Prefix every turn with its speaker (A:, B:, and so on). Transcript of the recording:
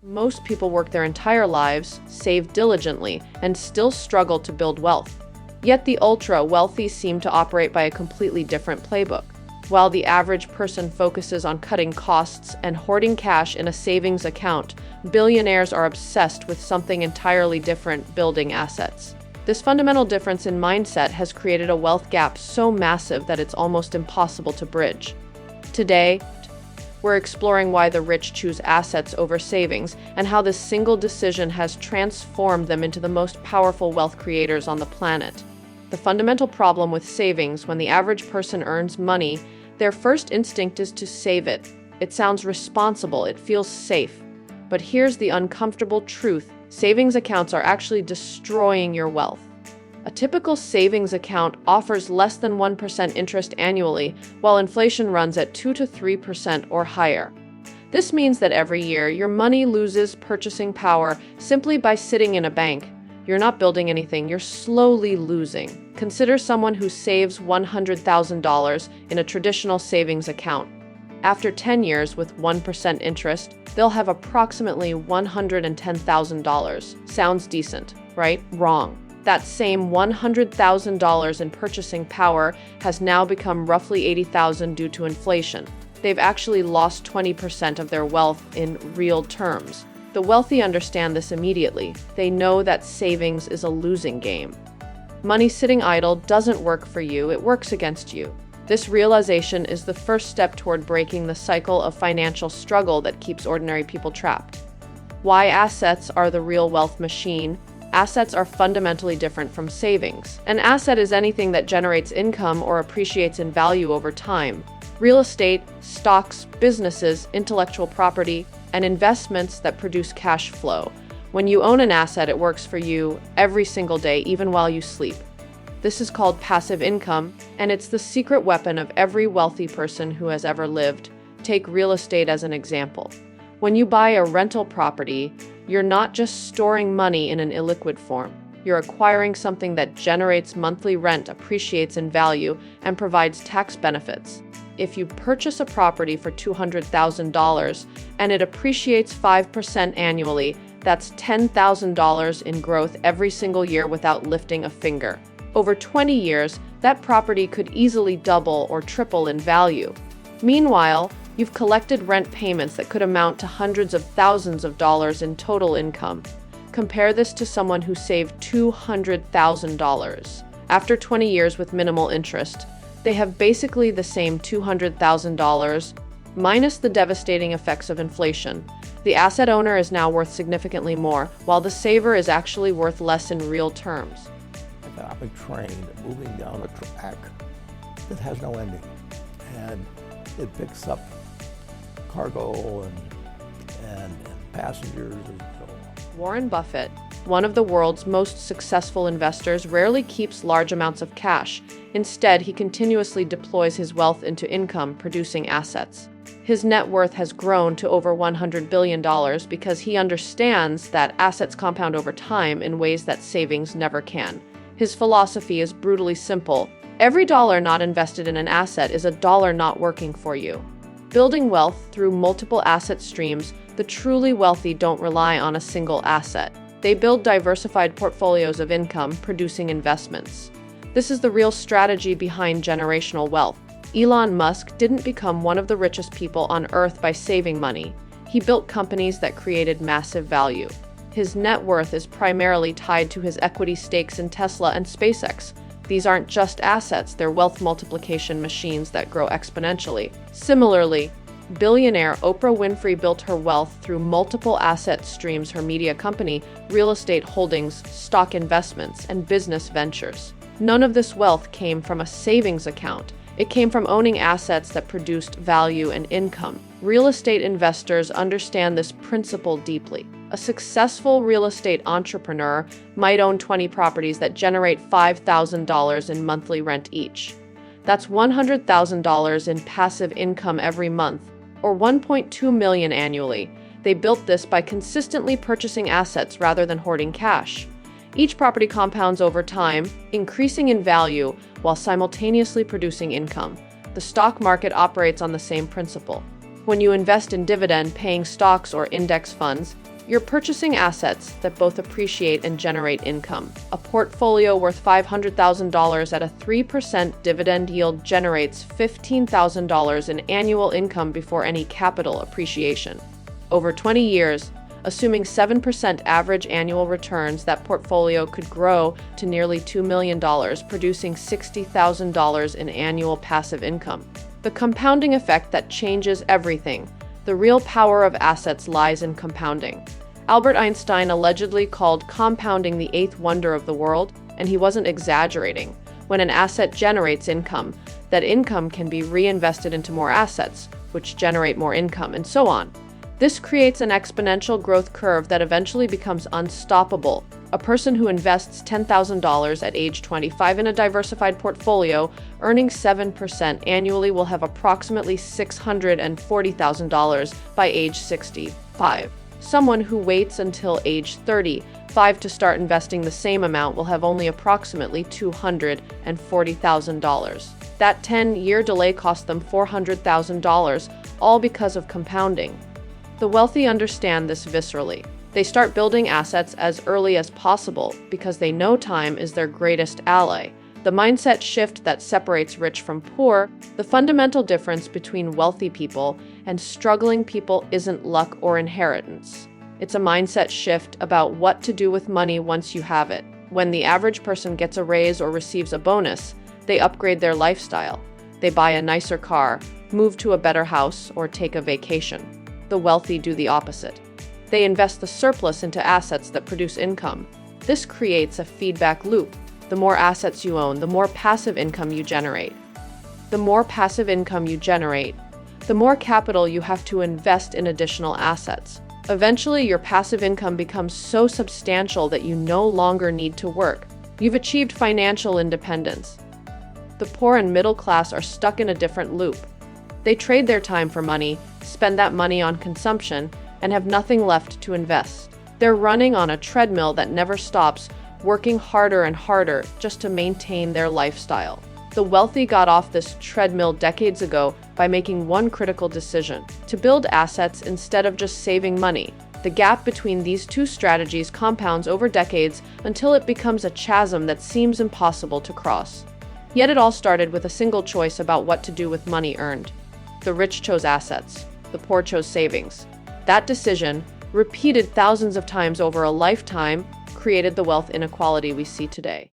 A: Most people work their entire lives, save diligently, and still struggle to build wealth. Yet the ultra-wealthy seem to operate by a completely different playbook. While the average person focuses on cutting costs and hoarding cash in a savings account, billionaires are obsessed with something entirely different: building assets. This fundamental difference in mindset has created a wealth gap so massive that it's almost impossible to bridge. Today, we're exploring why the rich choose assets over savings and how this single decision has transformed them into the most powerful wealth creators on the planet. The fundamental problem with savings: when the average person earns money, their first instinct is to save it. It sounds responsible, it feels safe. But here's the uncomfortable truth: savings accounts are actually destroying your wealth. A typical savings account offers less than 1% interest annually, while inflation runs at 2 to 3% or higher. This means that every year your money loses purchasing power simply by sitting in a bank. You're not building anything, you're slowly losing. Consider someone who saves $100,000 in a traditional savings account. After 10 years with 1% interest, they'll have approximately $110,000. Sounds decent, right? Wrong. That same $100,000 in purchasing power has now become roughly $80,000 due to inflation. They've actually lost 20% of their wealth in real terms. The wealthy understand this immediately. They know that savings is a losing game. Money sitting idle doesn't work for you, it works against you. This realization is the first step toward breaking the cycle of financial struggle that keeps ordinary people trapped. Why assets are the real wealth machine? Assets are fundamentally different from savings. An asset is anything that generates income or appreciates in value over time. Real estate, stocks, businesses, intellectual property, and investments that produce cash flow. When you own an asset, it works for you every single day, even while you sleep. This is called passive income, and it's the secret weapon of every wealthy person who has ever lived. Take real estate as an example. When you buy a rental property, you're not just storing money in an illiquid form. You're acquiring something that generates monthly rent, appreciates in value, and provides tax benefits. If you purchase a property for $200,000 and it appreciates 5% annually, that's $10,000 in growth every single year without lifting a finger. Over 20 years, that property could easily double or triple in value. Meanwhile, you've collected rent payments that could amount to hundreds of thousands of dollars in total income. Compare this to someone who saved $200,000. After 20 years with minimal interest, they have basically the same $200,000 minus the devastating effects of inflation. The asset owner is now worth significantly more, while the saver is actually worth less in real terms.
B: I've been trained moving down a track that has no ending, and it picks up cargo and passengers and so on.
A: Warren Buffett, one of the world's most successful investors, rarely keeps large amounts of cash. Instead, he continuously deploys his wealth into income-producing assets. His net worth has grown to over $100 billion because he understands that assets compound over time in ways that savings never can. His philosophy is brutally simple. Every dollar not invested in an asset is a dollar not working for you. Building wealth through multiple asset streams, the truly wealthy don't rely on a single asset. They build diversified portfolios of income-producing investments. This is the real strategy behind generational wealth. Elon Musk didn't become one of the richest people on Earth by saving money. He built companies that created massive value. His net worth is primarily tied to his equity stakes in Tesla and SpaceX. These aren't just assets, they're wealth multiplication machines that grow exponentially. Similarly, billionaire Oprah Winfrey built her wealth through multiple asset streams: her media company, real estate holdings, stock investments, and business ventures. None of this wealth came from a savings account. It came from owning assets that produced value and income. Real estate investors understand this principle deeply. A successful real estate entrepreneur might own 20 properties that generate $5,000 in monthly rent each. That's $100,000 in passive income every month, or $1.2 million annually. They built this by consistently purchasing assets rather than hoarding cash. Each property compounds over time, increasing in value while simultaneously producing income. The stock market operates on the same principle. When you invest in dividend-paying stocks or index funds, You're purchasing assets that both appreciate and generate income. A portfolio worth $500,000 at a 3% dividend yield generates $15,000 in annual income before any capital appreciation. Over 20 years, assuming 7% average annual returns, that portfolio could grow to nearly $2 million, producing $60,000 in annual passive income. The compounding effect that changes everything. The real power of assets lies in compounding. Albert Einstein allegedly called compounding the eighth wonder of the world, and he wasn't exaggerating. When an asset generates income, that income can be reinvested into more assets, which generate more income, and so on. This creates an exponential growth curve that eventually becomes unstoppable. A person who invests $10,000 at age 25 in a diversified portfolio, earning 7% annually, will have approximately $640,000 by age 65. Someone who waits until age 35 to start investing the same amount will have only approximately $240,000. That 10-year delay cost them $400,000, all because of compounding. The wealthy understand this viscerally. They start building assets as early as possible because they know time is their greatest ally. The mindset shift that separates rich from poor. The fundamental difference between wealthy people and struggling people isn't luck or inheritance. It's a mindset shift about what to do with money once you have it. When the average person gets a raise or receives a bonus, they upgrade their lifestyle. They buy a nicer car, move to a better house, or take a vacation. The wealthy do the opposite. They invest the surplus into assets that produce income. This creates a feedback loop. The more assets you own, the more passive income you generate. The more passive income you generate, the more capital you have to invest in additional assets. Eventually, your passive income becomes so substantial that you no longer need to work. You've achieved financial independence. The poor and middle class are stuck in a different loop. They trade their time for money, spend that money on consumption, and have nothing left to invest. They're running on a treadmill that never stops, working harder and harder just to maintain their lifestyle. The wealthy got off this treadmill decades ago by making one critical decision: to build assets instead of just saving money. The gap between these two strategies compounds over decades until it becomes a chasm that seems impossible to cross. Yet it all started with a single choice about what to do with money earned. The rich chose assets. The poor chose savings. That decision, repeated thousands of times over a lifetime, created the wealth inequality we see today.